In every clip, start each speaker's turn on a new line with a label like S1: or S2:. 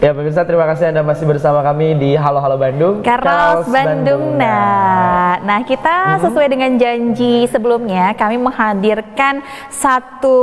S1: Ya pemirsa, terima kasih Anda masih bersama kami di Halo Halo Bandung,
S2: Karos Bandung. Nah, kita sesuai dengan janji sebelumnya, kami menghadirkan satu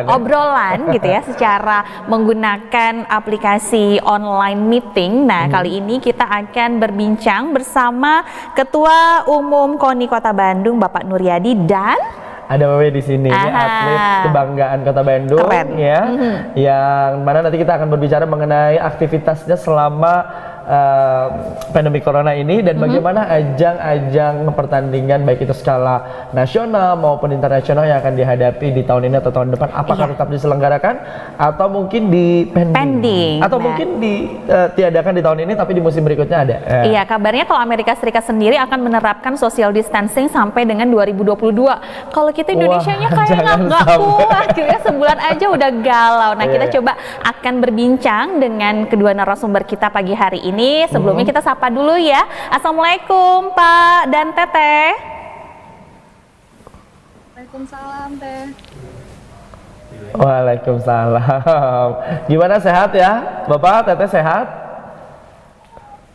S2: obrolan gitu ya, secara menggunakan aplikasi online meeting. Nah, kali ini kita akan berbincang bersama Ketua Umum KONI Kota Bandung, Bapak Nuryadi, dan
S1: ada Wewe di sini, ini atlet kebanggaan Kota Bandung.
S2: Keren.
S1: Ya, yang mana nanti kita akan berbicara mengenai aktivitasnya selama pandemi corona ini dan bagaimana ajang-ajang pertandingan baik itu skala nasional maupun internasional yang akan dihadapi di tahun ini atau tahun depan, apakah tetap diselenggarakan atau mungkin di pending atau mungkin ditiadakan di tahun ini tapi di musim berikutnya ada.
S2: Iya, kabarnya kalau Amerika Serikat sendiri akan menerapkan social distancing sampai dengan 2022. Kalau kita Indonesianya kayak nggak kuat gitu ya, sebulan aja udah galau. Nah, kita coba akan berbincang dengan kedua narasumber kita pagi hari ini. Sebelumnya kita sapa dulu ya. Assalamualaikum Pak dan Teteh.
S3: Waalaikumsalam Teh.
S1: Waalaikumsalam. Gimana, sehat ya Bapak, Teteh sehat?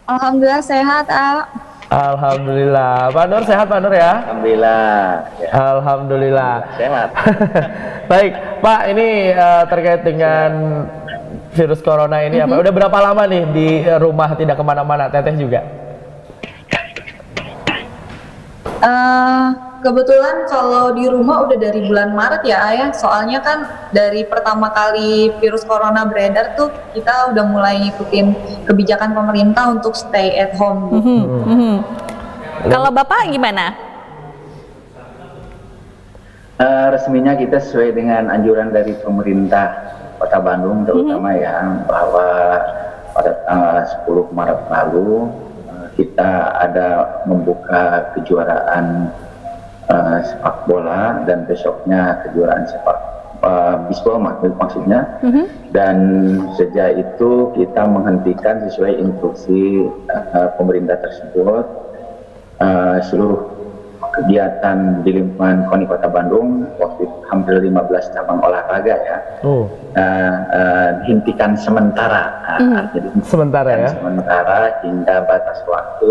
S3: Alhamdulillah sehat, Al.
S1: Alhamdulillah. Pak Nur sehat, Pak Nur ya?
S4: Alhamdulillah.
S1: Ya. Alhamdulillah.
S4: Sehat.
S1: Baik, Pak, ini terkait dengan virus corona ini apa? Udah berapa lama nih di rumah tidak kemana-mana? Teteh juga?
S3: Kebetulan kalau di rumah udah dari bulan Maret ya Ayah. Soalnya kan dari pertama kali virus corona beredar tuh kita udah mulai ngikutin kebijakan pemerintah untuk stay at home.
S2: Kalau Bapak gimana?
S4: Resminya kita sesuai dengan anjuran dari pemerintah Kota Bandung terutama ya, bahwa pada tanggal 10 Maret lalu kita ada membuka kejuaraan sepak bola dan besoknya kejuaraan sepak bisbol maksudnya. Dan sejak itu kita menghentikan sesuai instruksi pemerintah tersebut seluruh kegiatan di lingkungan KONI Kota Bandung, waktu itu hampir 15 cabang olahraga ya, dihentikan sementara. Jadi
S1: sementara
S4: hingga batas waktu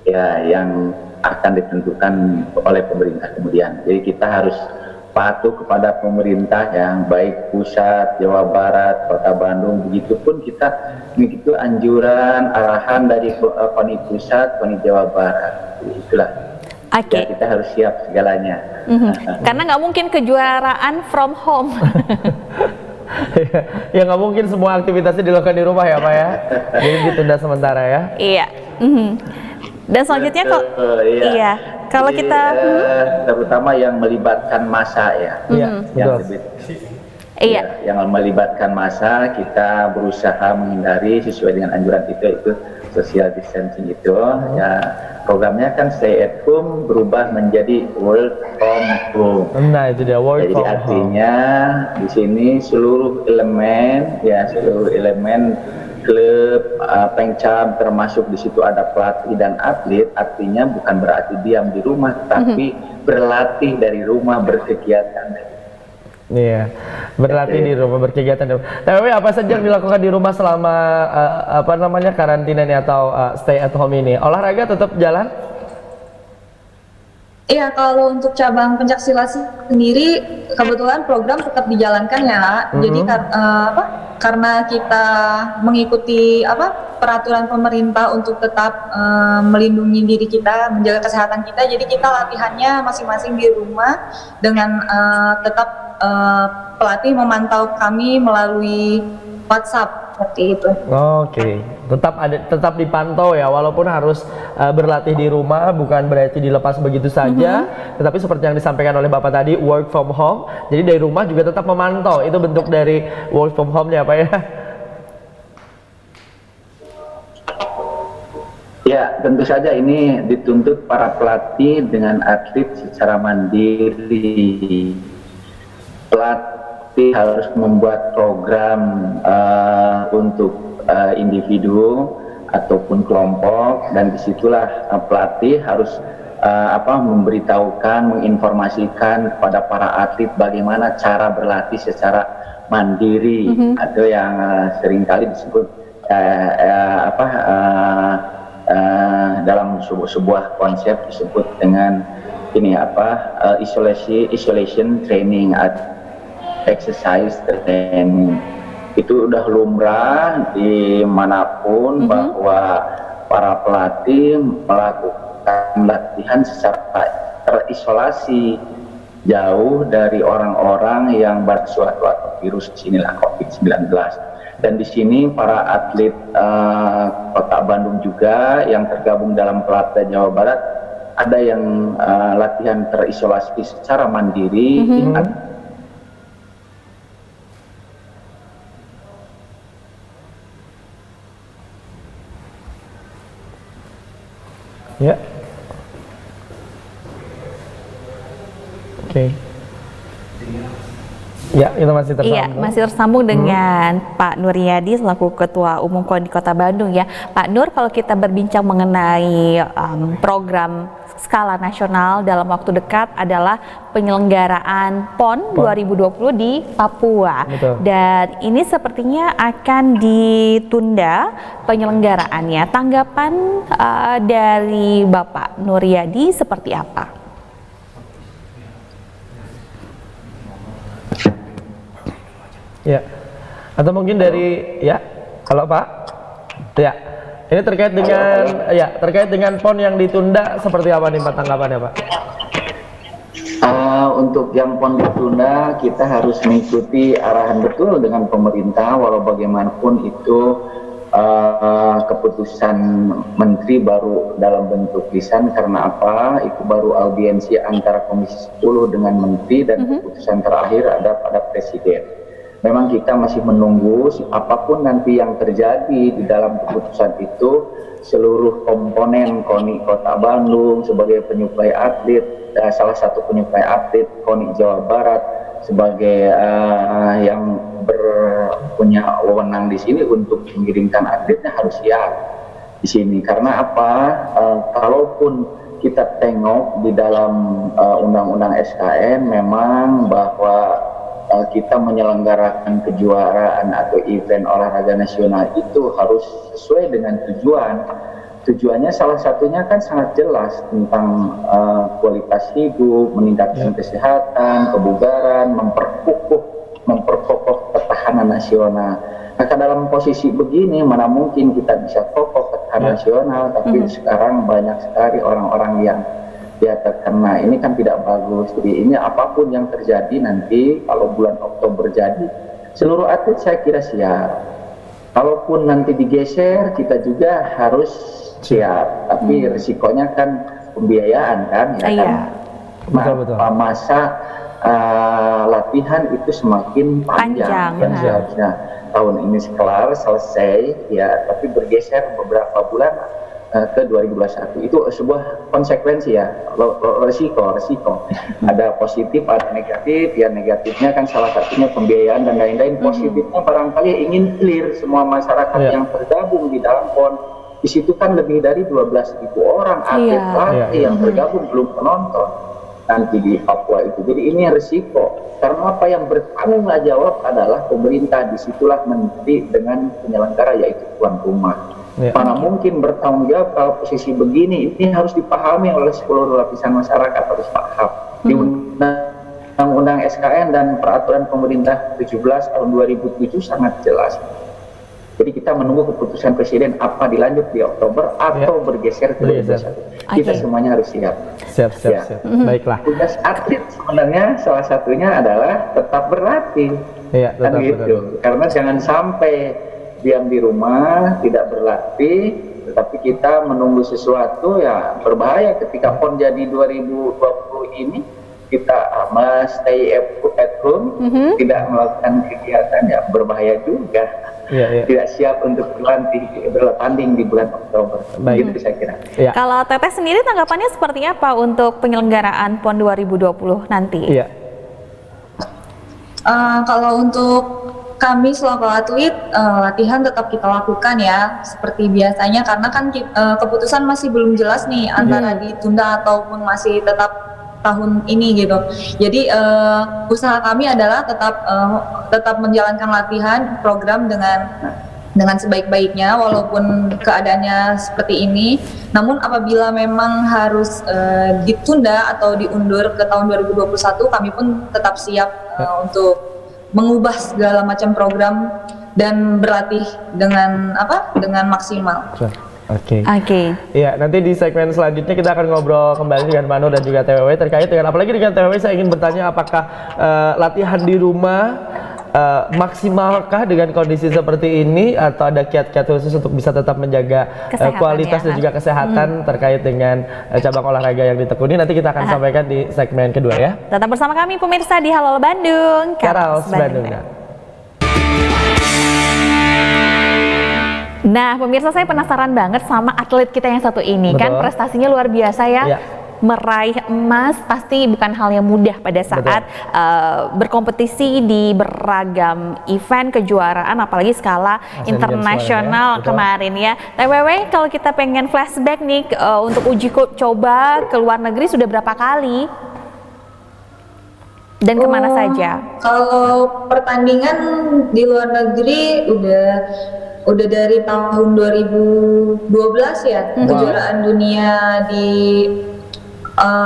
S4: ya yang akan ditentukan oleh pemerintah kemudian. Jadi kita harus patuh kepada pemerintah yang baik pusat, Jawa Barat, Kota Bandung, begitupun kita begitu anjuran arahan dari KONI pusat, KONI Jawa Barat. Itulah. Ya, kita harus siap segalanya.
S2: Karena nggak mungkin kejuaraan from home.
S1: Ya nggak mungkin semua aktivitasnya dilakukan di rumah ya Pak ya. Jadi ditunda sementara ya.
S2: Iya. Dan selanjutnya kok kalau kita
S4: terutama yang melibatkan massa ya. Yang melibatkan massa, kita berusaha menghindari sesuai dengan anjuran itu social distancing itu. Ya, programnya kan stay at home berubah menjadi work from home.
S1: Nah, itu dia work from home.
S4: Jadi artinya di sini seluruh elemen klub, pengcam, termasuk di situ ada pelatih dan atlet, artinya bukan berarti diam di rumah, tapi berlatih dari rumah, berkegiatan.
S1: Iya, berlatih di rumah, berkegiatan di rumah. Tapi apa saja yang dilakukan di rumah selama karantina ini atau stay at home ini? Olahraga tetap jalan?
S3: Iya, kalau untuk cabang pencaksilat sendiri kebetulan program tetap dijalankan ya. Jadi karena kita mengikuti peraturan pemerintah untuk tetap melindungi diri kita, menjaga kesehatan kita, jadi kita latihannya masing-masing di rumah dengan tetap pelatih memantau kami melalui WhatsApp seperti itu.
S1: Oke. Tetap dipantau ya, walaupun harus berlatih di rumah, bukan berarti dilepas begitu saja. Tetapi seperti yang disampaikan oleh Bapak tadi, work from home. Jadi dari rumah juga tetap memantau. Itu bentuk dari work from home-nya Pak ya.
S4: Ya, tentu saja ini dituntut para pelatih dengan atlet secara mandiri. Pelatih harus membuat program untuk individu ataupun kelompok, dan disitulah pelatih harus memberitahukan, menginformasikan kepada para atlet bagaimana cara berlatih secara mandiri, atau yang seringkali disebut dalam sebuah konsep disebut dengan isolation training, exercise training. Itu udah lumrah dimanapun bahwa para pelatih melakukan latihan secara terisolasi jauh dari orang-orang yang bersuatu atau virus inilah COVID-19. Dan di sini para atlet Kota Bandung juga yang tergabung dalam Pelatda Jawa Barat ada yang latihan terisolasi secara mandiri.
S1: Ya. Oke. Ya, itu masih tersambung.
S2: Iya, masih tersambung dengan Pak Nuryadi selaku Ketua Umum KONI Kota Bandung ya. Pak Nur, kalau kita berbincang mengenai program skala nasional dalam waktu dekat adalah penyelenggaraan PON 2020 di Papua.
S1: Betul.
S2: Dan ini sepertinya akan ditunda penyelenggaraannya. Tanggapan dari Bapak Nuryadi seperti apa?
S1: Ya, atau mungkin dari kalau Pak, ini terkait dengan PON yang ditunda seperti apa nih Pak tanggapannya Pak?
S4: Untuk yang PON ditunda kita harus mengikuti arahan betul dengan pemerintah, walau bagaimanapun itu keputusan menteri baru dalam bentuk lisan. Karena apa? Itu baru audiensi antara Komisi 10 dengan menteri, dan keputusan terakhir ada pada presiden. Memang kita masih menunggu apapun nanti yang terjadi di dalam keputusan itu. Seluruh komponen KONI Kota Bandung sebagai penyuplai atlet, salah satu penyuplai atlet KONI Jawa Barat sebagai yang punya wewenang di sini untuk mengirimkan atletnya harus siap di sini. Karena apa? Kalaupun kita tengok di dalam undang-undang SKN memang bahwa kita menyelenggarakan kejuaraan atau event olahraga nasional itu harus sesuai dengan tujuan. Tujuannya salah satunya kan sangat jelas tentang kualitas hidup, meningkatkan kesehatan, kebugaran, memperkokoh ketahanan nasional. Maka dalam posisi begini mana mungkin kita bisa kokoh ketahanan nasional, tapi sekarang banyak sekali orang-orang yang terkena. Ini kan tidak bagus. Jadi ini apapun yang terjadi nanti, kalau bulan Oktober jadi, seluruh atlet saya kira siap. Kalaupun nanti digeser, kita juga harus siap. Tapi risikonya kan pembiayaan kan,
S1: Betul.
S4: Masa latihan itu semakin panjang. Kan seharusnya tahun ini selesai ya, tapi bergeser beberapa bulan ke 2021. Itu sebuah konsekuensi ya, resiko. Ada positif, ada negatif. Ya negatifnya kan salah satunya pembiayaan dan lain-lain. Positifnya barangkali ingin clear semua masyarakat yang tergabung di dalam PON. Di situ kan lebih dari 12.000 orang atlet latih yang tergabung, belum penonton nanti di Papua itu. Jadi ini resiko. Karena apa yang bertanggung jawab adalah pemerintah. Disitulah menteri dengan penyelenggara yaitu tuan rumah. Mana mungkin bertanggung jawab kalau posisi begini. Ini harus dipahami oleh seluruh lapisan masyarakat, harus paham. Di Undang-Undang SKN dan Peraturan Pemerintah 17 tahun 2007 sangat jelas. Jadi kita menunggu keputusan Presiden apa dilanjut di Oktober atau bergeser ke 2021. Kita semuanya harus siap.
S1: Siap. Baiklah.
S4: Tugas atlet sebenarnya salah satunya adalah tetap berlatih. Kan gitu. Karena jangan sampai diam di rumah, tidak berlatih, tetapi kita menunggu sesuatu ya berbahaya. Ketika PON jadi 2020 ini, kita stay at home, tidak melakukan kegiatan ya berbahaya juga. Tidak siap untuk bertanding di bulan Oktober. Begitu saya kira.
S2: Kalau Teteh sendiri tanggapannya seperti apa untuk penyelenggaraan PON 2020 nanti?
S3: Kalau untuk kami selaku atlet latihan tetap kita lakukan ya seperti biasanya karena kan keputusan masih belum jelas nih antara ditunda ataupun masih tetap tahun ini gitu. Jadi usaha kami adalah tetap menjalankan latihan program dengan sebaik-baiknya walaupun keadaannya seperti ini. Namun apabila memang harus ditunda atau diundur ke tahun 2021, kami pun tetap siap untuk mengubah segala macam program dan berlatih dengan maksimal.
S1: Oke.
S2: Oke.
S1: Iya, nanti di segmen selanjutnya kita akan ngobrol kembali dengan Mano dan juga TWW terkait dengan apalagi dengan TWW saya ingin bertanya apakah latihan di rumah maksimalkah dengan kondisi seperti ini atau ada kiat-kiat khusus untuk bisa tetap menjaga kualitas dan juga kesehatan terkait dengan cabang olahraga yang ditekuni. Nanti kita akan sampaikan di segmen kedua ya.
S2: Tetap bersama kami pemirsa di Halo Bandung.
S1: Karaos Bandung.
S2: Nah, pemirsa saya penasaran banget sama atlet kita yang satu ini.
S1: Betul.
S2: Kan prestasinya luar biasa ya.
S1: Iya.
S2: Meraih emas pasti bukan hal yang mudah pada saat berkompetisi di beragam event kejuaraan apalagi skala internasional kemarin ya. TWW kalau kita pengen flashback nih untuk uji coba ke luar negeri sudah berapa kali? Dan kemana saja?
S3: Kalau pertandingan di luar negeri udah dari tahun 2012 ya, kejuaraan dunia di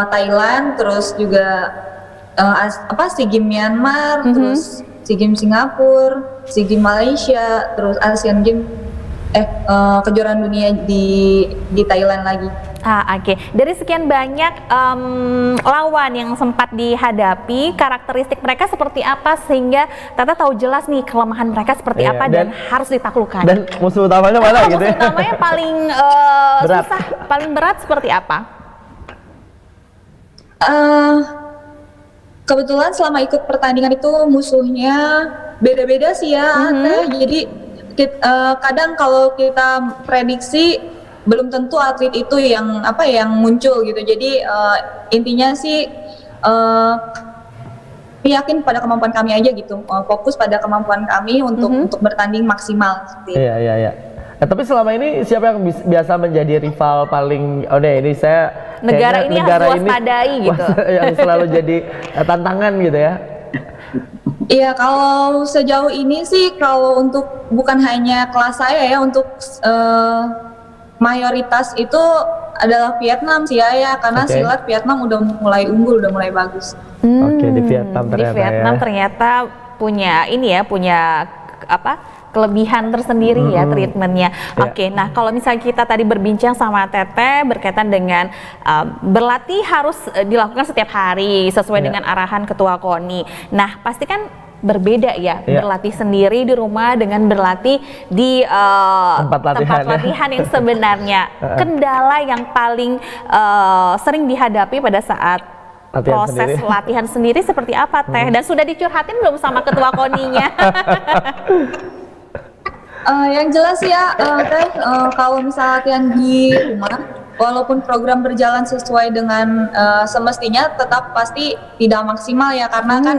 S3: Thailand, terus juga SEA Games Myanmar, terus SEA Games Singapura, SEA Games Malaysia, terus Asian Games kejuaraan dunia di Thailand lagi.
S2: Oke. Dari sekian banyak lawan yang sempat dihadapi, karakteristik mereka seperti apa sehingga Tata tahu jelas nih kelemahan mereka seperti apa dan harus ditaklukkan.
S1: Dan musuh utamanya mana gitu ya?
S2: Musuh utamanya paling susah, paling berat seperti apa?
S3: Kebetulan selama ikut pertandingan itu musuhnya beda-beda sih ya. Jadi kadang kalau kita prediksi belum tentu atlet itu yang muncul gitu. Jadi intinya sih yakin pada kemampuan kami aja gitu. Fokus pada kemampuan kami untuk bertanding maksimal.
S1: Iya. Tapi selama ini siapa yang biasa menjadi rival paling ini saya
S2: negara ini harus waspadai gitu.
S1: Yang selalu jadi tantangan gitu ya.
S3: Iya, kalau sejauh ini sih kalau untuk bukan hanya kelas saya ya, untuk mayoritas itu adalah Vietnam sih ya, karena silat Vietnam udah mulai unggul, udah mulai bagus.
S1: Oke, di Vietnam ternyata.
S2: Di Vietnam ternyata punya kelebihan tersendiri ya treatmentnya. Oke, nah kalau misalnya kita tadi berbincang sama Teteh berkaitan dengan berlatih harus dilakukan setiap hari sesuai dengan arahan Ketua KONI. Nah pasti kan berbeda ya berlatih sendiri di rumah dengan berlatih di tempat latihan yang sebenarnya. Kendala yang paling sering dihadapi pada saat proses latihan sendiri seperti apa Teh? Dan sudah dicurhatin belum sama Ketua KONI-nya?
S3: Yang jelas ya, kalau misalnya latihan di rumah, walaupun program berjalan sesuai dengan semestinya, tetap pasti tidak maksimal ya, karena kan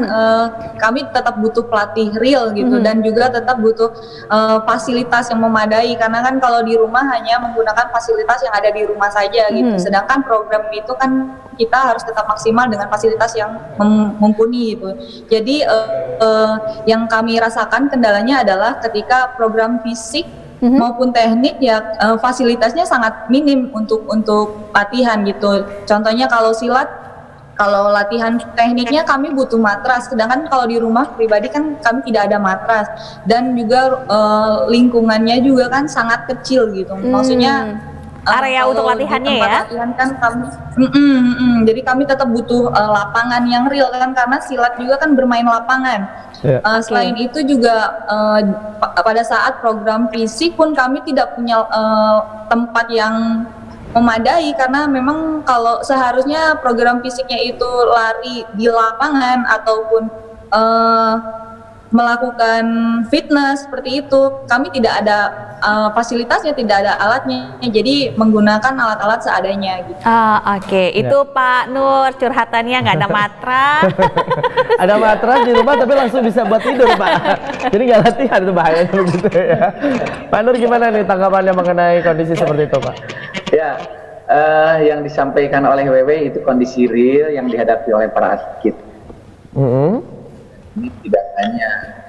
S3: kami tetap butuh pelatih real gitu, dan juga tetap butuh fasilitas yang memadai, karena kan kalau di rumah hanya menggunakan fasilitas yang ada di rumah saja gitu, sedangkan program itu kan kita harus tetap maksimal dengan fasilitas yang mumpuni gitu. Jadi yang kami rasakan kendalanya adalah ketika program fisik maupun teknik ya fasilitasnya sangat minim untuk latihan gitu. Contohnya kalau silat, kalau latihan tekniknya kami butuh matras, sedangkan kalau di rumah pribadi kan kami tidak ada matras, dan juga lingkungannya juga kan sangat kecil gitu. Maksudnya
S2: area untuk latihannya ya.
S3: Latihan kan kami, jadi kami tetap butuh lapangan yang real kan, karena silat juga kan bermain lapangan. Selain itu juga pada saat program fisik pun kami tidak punya tempat yang memadai, karena memang kalau seharusnya program fisiknya itu lari di lapangan ataupun melakukan fitness seperti itu. Kami tidak ada fasilitasnya, tidak ada alatnya, jadi menggunakan alat-alat seadanya gitu.
S2: Oke. Itu Pak Nur curhatannya, nggak ada matras.
S1: Ada matras di rumah tapi langsung bisa buat tidur, Pak. Jadi nggak latihan, itu bahayanya begitu ya. Pak Nur, gimana nih tanggapannya mengenai kondisi seperti itu, Pak?
S4: Ya, yang disampaikan oleh WW itu kondisi real yang dihadapi oleh para atlet. Ini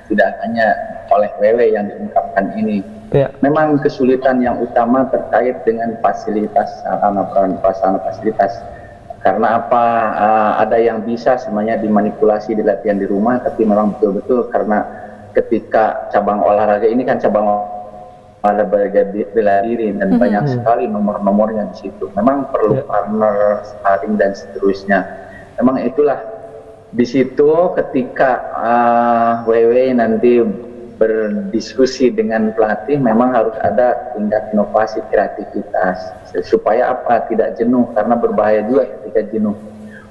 S4: tidak hanya oleh WW yang diungkapkan ini.
S1: Ya.
S4: Memang kesulitan yang utama terkait dengan fasilitas, sarana fasilitas. Karena apa? Ada yang bisa semuanya dimanipulasi di latihan di rumah, tapi memang betul-betul karena ketika cabang olahraga ini kan cabang olahraga bela diri dan banyak sekali nomor-nomornya di situ. Memang perlu partner, sparring dan seterusnya. Memang itulah di situ ketika WW nanti berdiskusi dengan pelatih, memang harus ada tingkat inovasi kreativitas supaya apa, tidak jenuh, karena berbahaya juga ketika jenuh.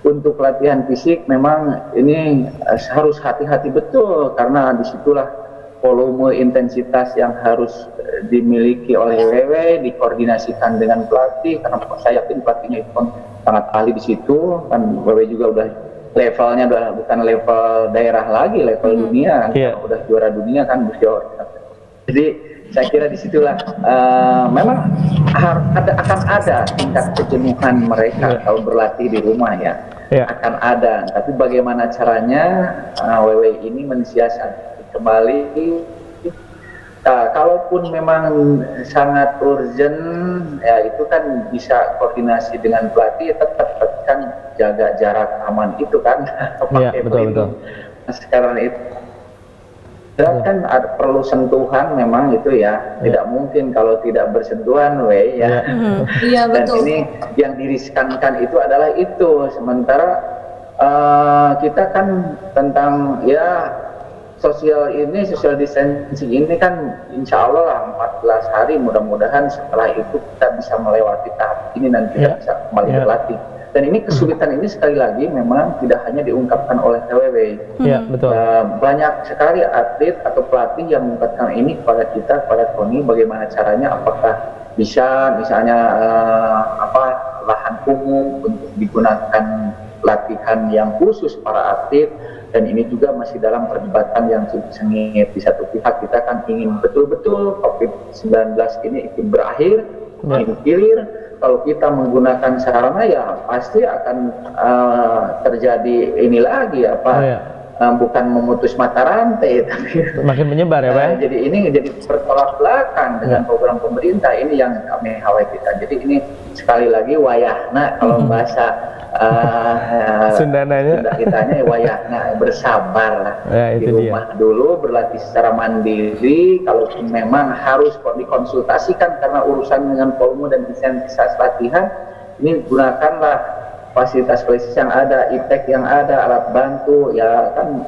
S4: Untuk latihan fisik memang ini harus hati-hati betul, karena disitulah volume intensitas yang harus dimiliki oleh WW, dikoordinasikan dengan pelatih, karena saya yakin pelatihnya itu sangat ahli di situ, kan WW juga udah levelnya bukan level daerah lagi, level dunia kan. Kalau udah juara dunia kan beliau. Jadi saya kira disitulah memang akan ada tingkat kejenuhan mereka kalau berlatih di rumah ya. Akan ada, tapi bagaimana caranya WW ini mensiasati kembali. Kalaupun memang sangat urgent, ya itu kan bisa koordinasi dengan pelatih, tetap kan jaga jarak aman itu kan.
S1: Iya, betul.
S4: Sekarang itu kan ada perlu sentuhan memang itu ya. Tidak mungkin kalau tidak bersentuhan, ya.
S3: Iya, betul.
S4: Dan ini yang diriskankan itu adalah itu. Sementara kita kan tentang social distancing ini kan insya Allah lah 14 hari, mudah-mudahan setelah itu kita bisa melewati tahap ini dan kita bisa kembali berlatih. Dan ini kesulitan ini sekali lagi memang tidak hanya diungkapkan oleh TWW.
S1: Iya, betul.
S4: Banyak sekali atlet atau pelatih yang mengungkapkan ini kepada kita, kepada Tony, bagaimana caranya, apakah bisa misalnya lahan kumuh untuk digunakan latihan yang khusus para atlet. Dan ini juga masih dalam perdebatan yang cukup sengit. Di satu pihak kita kan ingin betul-betul COVID-19 ini ikut berakhir, ingin clear. Kalau kita menggunakan sarana ya pasti akan terjadi ini lagi bukan memutus mata rantai, tapi
S1: makin menyebar ya, Pak.
S4: Jadi ini jadi bertolak belakang dengan program pemerintah, ini yang kami khawatirkan. Jadi ini sekali lagi wayahna, kalau bahasa
S1: Sundananya,
S4: Sunda kitanya wayahna, bersabar lah di rumah dulu, berlatih secara mandiri. Kalau memang harus dikonsultasikan karena urusan dengan volume dan intensitas latihan, ini gunakanlah fasilitas yang ada, IPTEK yang ada, alat bantu ya kan.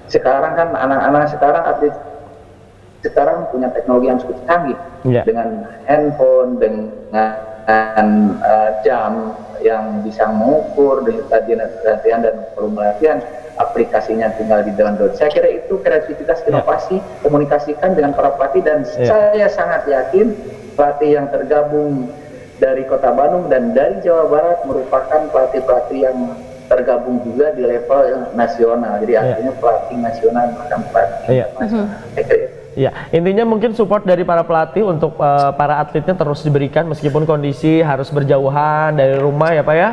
S4: Sekarang kan anak-anak sekarang, atlet sekarang punya teknologi yang cukup canggih, dengan handphone, dengan jam yang bisa mengukur latihan dan volume latihan, aplikasinya tinggal di download. Saya kira itu kreativitas, inovasi, komunikasikan dengan para pelatih, dan saya sangat yakin pelatih yang tergabung dari Kota Bandung dan dari Jawa Barat merupakan pelatih-pelatih yang tergabung juga di level nasional. Jadi artinya pelatih nasional, bukan pelatih nasional.
S1: Ya, intinya mungkin support dari para pelatih untuk para atletnya terus diberikan meskipun kondisi harus berjauhan dari rumah ya, Pak ya.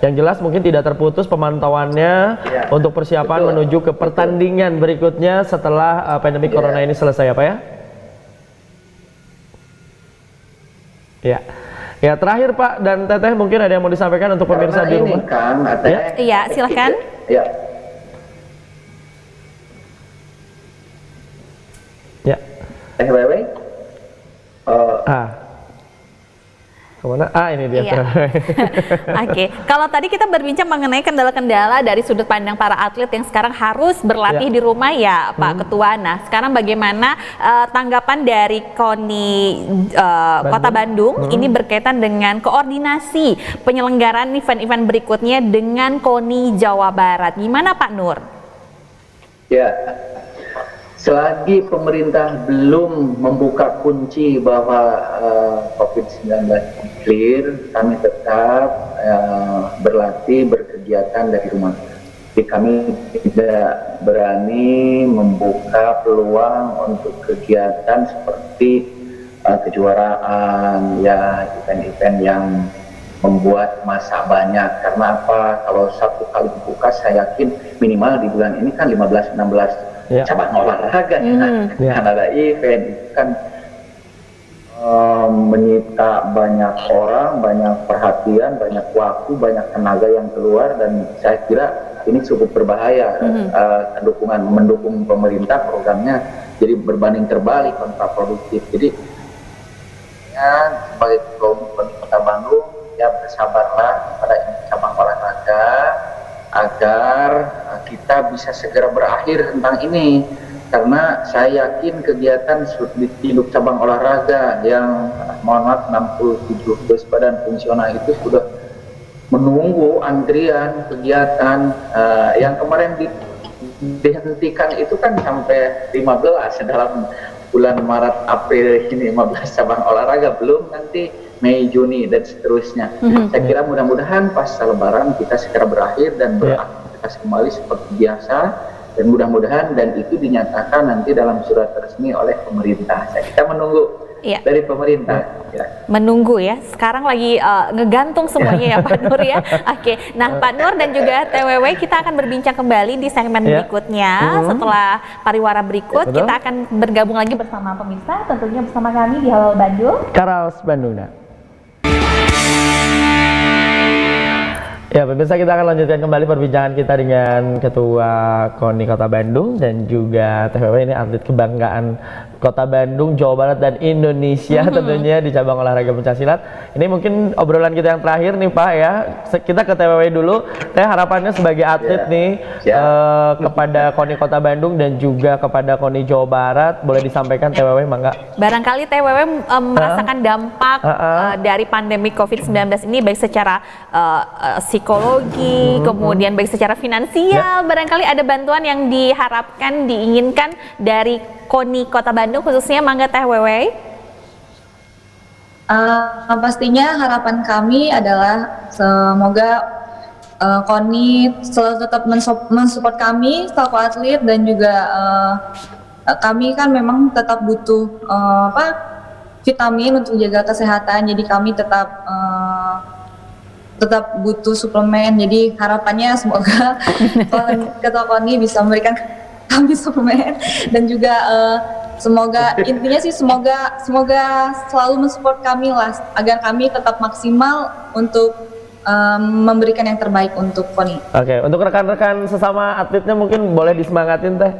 S1: Yang jelas mungkin tidak terputus pemantauannya untuk persiapan menuju ke pertandingan berikutnya setelah pandemi corona ini selesai ya, Pak ya. Ya, terakhir Pak dan Teteh, mungkin ada yang mau disampaikan untuk pemirsa di rumah?
S4: Kan,
S2: Iya, silakan.
S4: Ya.
S1: Kemana? Ini dia.
S2: Oke, kalau tadi kita berbincang mengenai kendala-kendala dari sudut pandang para atlet yang sekarang harus berlatih di rumah ya, Pak Ketua. Nah, sekarang bagaimana tanggapan dari KONI Kota Bandung ini berkaitan dengan koordinasi penyelenggaraan event-event berikutnya dengan KONI Jawa Barat? Gimana Pak Nur?
S4: Ya, selagi pemerintah belum membuka kunci bahwa COVID-19 clear, kami tetap berlatih, berkegiatan dari rumah. Jadi kami tidak berani membuka peluang untuk kegiatan seperti kejuaraan, ya event-event yang membuat massa banyak. Karena apa? Kalau satu kali dibuka, saya yakin minimal di bulan ini kan 15-16 cabang olahraga, kan ada event, itu kan menyita banyak orang, banyak perhatian, banyak waktu, banyak tenaga yang keluar, dan saya kira ini cukup berbahaya. Mendukung pemerintah programnya jadi berbanding terbalik, kontraproduktif. Jadi ya, sebagai ketua umum Kota Bandung, ya bersabarlah pada cabang olahraga agar kita bisa segera berakhir tentang ini, karena saya yakin kegiatan di induk cabang olahraga yang mohon maaf 67 bus badan fungsional itu sudah menunggu antrian kegiatan. Yang kemarin dihentikan itu kan sampai 15 dalam bulan Maret April ini, 15 cabang olahraga, belum nanti Mei Juni dan seterusnya. Saya kira mudah-mudahan pasca Lebaran kita segera berakhir dan beraktivitas kembali seperti biasa, dan mudah-mudahan dan itu dinyatakan nanti dalam surat resmi oleh pemerintah. Kita menunggu dari pemerintah.
S2: Menunggu ya. Sekarang lagi ngegantung semuanya ya Pak Nur ya. Oke. Nah Pak Nur dan juga TWW, kita akan berbincang kembali di segmen berikutnya. Setelah pariwara berikut, kita akan bergabung lagi bersama pemirsa, tentunya bersama kami di Halal Bandung.
S1: Karaos Bandung. Ya pemirsa, kita akan lanjutkan kembali perbincangan kita dengan Ketua KONI Kota Bandung dan juga TWW, ini atlet kebanggaan Kota Bandung, Jawa Barat dan Indonesia tentunya di cabang olahraga pencaksilat. Ini mungkin obrolan kita yang terakhir nih Pak ya. Kita ke TWW dulu. Harapannya sebagai atlet nih kepada KONI Kota Bandung dan juga kepada KONI Jawa Barat, boleh disampaikan TWW mangga.
S2: Barangkali TWW merasakan dampak dari pandemi COVID-19 ini, baik secara psikologi, kemudian baik secara finansial. Barangkali ada bantuan yang diharapkan, diinginkan dari KONI Kota Bandung khususnya, mangga TWW.
S3: Pastinya harapan kami adalah semoga KONI selalu tetap mensupport kami selaku atlet, dan juga kami kan memang tetap butuh vitamin untuk jaga kesehatan, jadi kami tetap butuh suplemen. Jadi harapannya semoga Ketua KONI bisa memberikan kami suplemen, dan juga semoga intinya sih semoga selalu mensupport kami lah, agar kami tetap maksimal untuk memberikan yang terbaik untuk KONI.
S1: Oke, untuk rekan-rekan sesama atletnya mungkin boleh disemangatin Teh.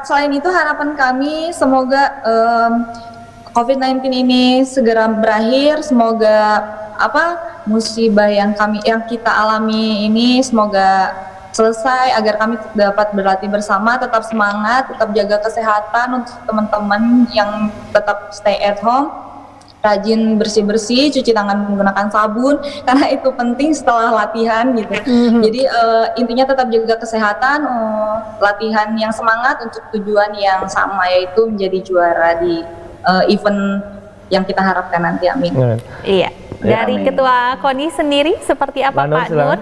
S3: Selain itu harapan kami semoga COVID-19 ini segera berakhir, semoga musibah yang kita alami ini semoga selesai, agar kami dapat berlatih bersama, tetap semangat, tetap jaga kesehatan untuk teman-teman yang tetap stay at home, rajin bersih-bersih, cuci tangan menggunakan sabun, karena itu penting setelah latihan gitu. Jadi intinya tetap jaga kesehatan, latihan yang semangat untuk tujuan yang sama, yaitu menjadi juara di event yang kita harapkan nanti. Amin.
S2: Iya. Dari
S4: amin.
S2: Ketua KONI sendiri seperti apa Pak Nur?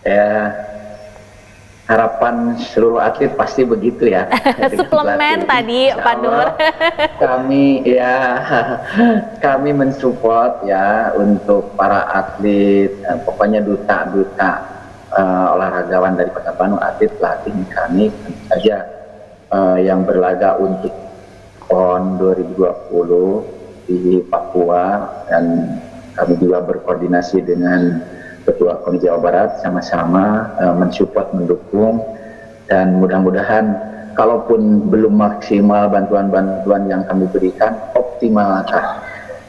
S4: Ya, harapan seluruh atlet pasti begitu ya.
S2: Suplemen tadi Pak Nur.
S4: Kami mensupport ya untuk para atlet, pokoknya duta olahragawan dari Kota Bandung, atlet pelatih kami tentu saja yang berlaga untuk PON 2020 di Papua, dan kami juga berkoordinasi dengan Ketua KONI Jawa Barat, sama-sama mensupport, mendukung, dan mudah-mudahan kalaupun belum maksimal bantuan-bantuan yang kami berikan, optimalkan.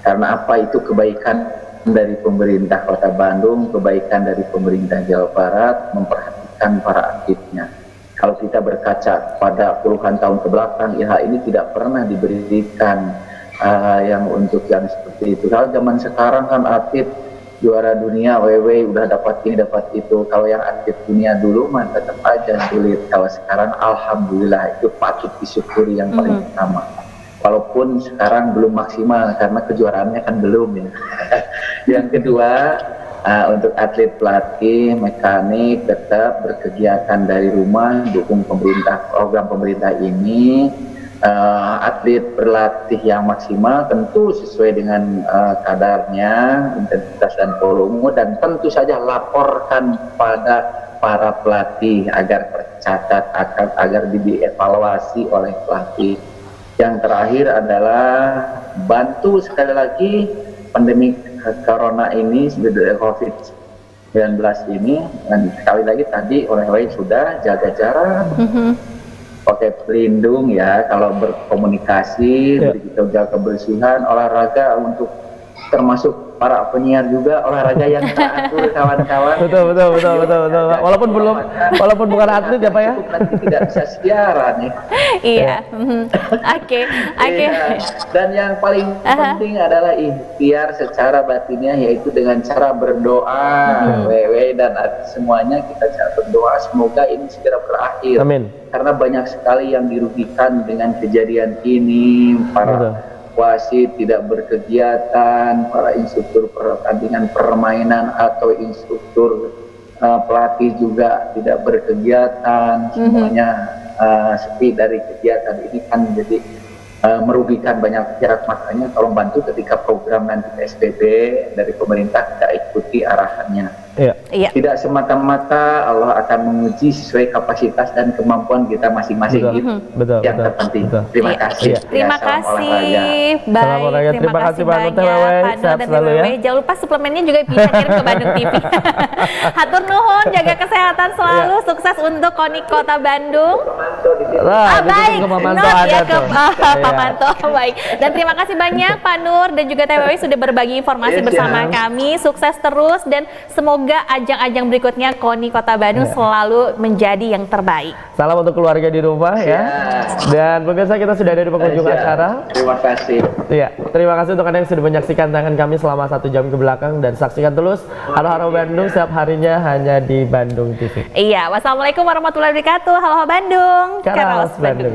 S4: Karena apa, itu kebaikan dari pemerintah Kota Bandung, kebaikan dari pemerintah Jawa Barat memperhatikan para atletnya. Kalau kita berkaca pada puluhan tahun kebelakang, ya ini tidak pernah diberikan yang untuk yang seperti itu. Kalau zaman sekarang kan atlet juara dunia WW udah dapat ini dapat itu. Kalau yang atlet dunia dulu mah tetap aja sulit. Kalau sekarang alhamdulillah itu patut disyukuri yang paling utama. Walaupun sekarang belum maksimal karena kejuaraannya kan belum ya. Yang kedua, untuk atlet pelatih mekanik tetap berkegiatan dari rumah, dukung program pemerintah ini. Atlet berlatih yang maksimal tentu sesuai dengan kadarnya, intensitas dan volume, dan tentu saja laporkan pada para pelatih agar tercatat, agar dievaluasi oleh pelatih. Yang terakhir adalah bantu sekali lagi pandemi corona ini, COVID-19 ini, dan sekali lagi tadi oleh sudah jaga jarak, pakai pelindung ya, kalau berkomunikasi, jaga kebersihan, olahraga untuk termasuk para penyiar juga olahraga yang teratur kawan-kawan.
S1: Betul. Walaupun bukan atlet ya Pak ya.
S4: Nanti tidak bisa siaran ya.
S2: Iya. Oke.
S4: Dan yang paling penting adalah ikhtiar secara batinnya, yaitu dengan cara berdoa. WW dan semuanya kita cara berdoa semoga ini segera berakhir.
S1: Amin.
S4: Karena banyak sekali yang dirugikan dengan kejadian ini, para wasit tidak berkegiatan, para instruktur pertandingan permainan atau instruktur pelatih juga tidak berkegiatan, semuanya sepi dari kegiatan ini kan jadi merugikan banyak pihak. Makanya tolong bantu ketika program nanti PSBB dari pemerintah kita ikuti arahannya.
S2: Iya.
S4: Tidak semata-mata Allah akan menguji sesuai kapasitas dan kemampuan kita masing-masing.
S1: Betul.
S4: Yang terpenting. Terima kasih.
S2: Terima kasih. Baik.
S1: Terima kasih banyak
S2: Pak Nur dan
S1: selalu ya.
S2: Jangan lupa suplemennya juga bisa kirim ke Bandung TV. Hatur nuhun, jaga kesehatan selalu, sukses untuk KONI Kota Bandung. Baik. Not ya ke Pak Manto. Baik. Dan terima kasih banyak Pak Nur dan juga TWW sudah berbagi informasi bersama kami. Sukses terus dan semoga ajang-ajang berikutnya KONI Kota Bandung selalu menjadi yang terbaik.
S1: Salam untuk keluarga di rumah ya. Dan pemirsa, kita sudah ada di penghujung acara.
S4: Terima kasih.
S1: Iya, terima kasih untuk Anda yang sudah menyaksikan tangan kami selama 1 jam ke belakang, dan saksikan terus Halo Halo Bandung setiap harinya hanya di Bandung TV.
S2: Iya, wassalamualaikum warahmatullahi wabarakatuh. Halo Bandung.
S1: Karaos Bandung.